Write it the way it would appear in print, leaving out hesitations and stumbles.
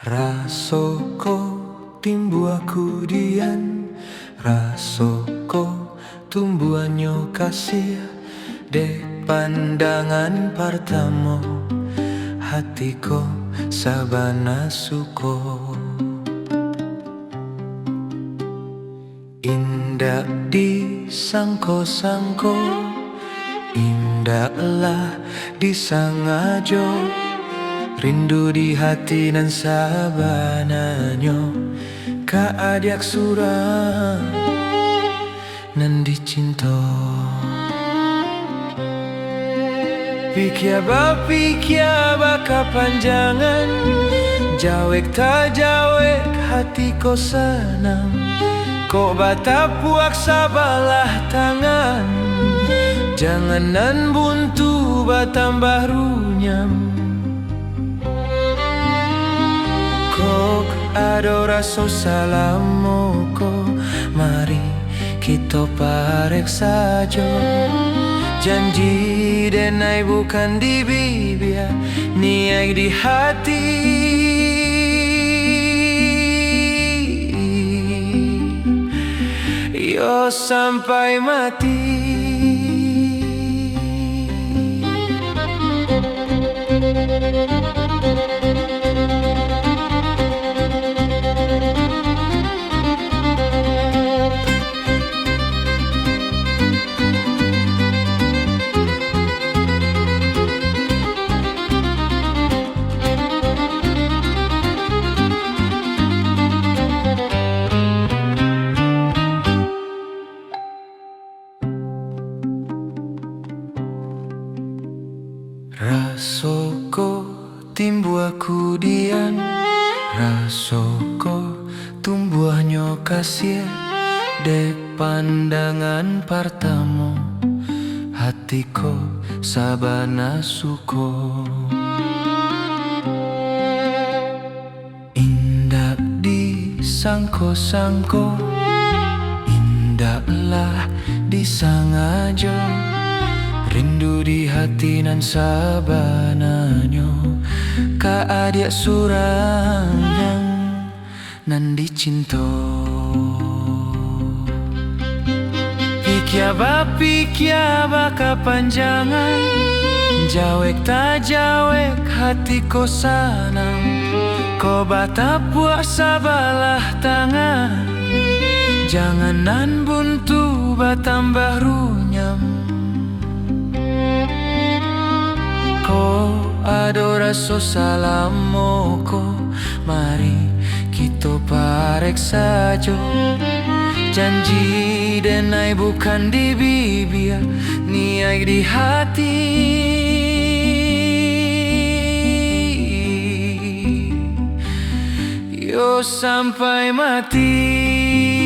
Rasoko timbuaku dian, rasoko tumbuhannya kasih de pandangan pertama hatiku sabana suko. Indah disangko-sangko, indahlah disangajo, rindu di hati nan sabananyo kaadiak surang nan dicinta. Pikia ba kapanjangan, jawek ta jawek hati ko sanang, kok batapuak sabalah tangan, janganan buntu batambah runyam. Kok ada rasa salamoko, mari kita parek saja. Janji denai bukan di bibir, niai di hati. Yo sampai mati. Rasoko timbuaku dian, rasoko tumbuhnya kasih dek pandangan pertama hatiku sabana suko. Indah disangko-sangko, indahlah disangajo, rindu di hati nan sabananyo kaadiak surang nan dicinta. Pikia ba kapanjangan, jawek ta jawek hati ko sanang, ko batapuak sabalah tangan, janganan buntu batambah runyam. Ada rasa salamoko, mari kita parek saja. Janji denai bukan di bibir, niai di hati. Yo sampai mati.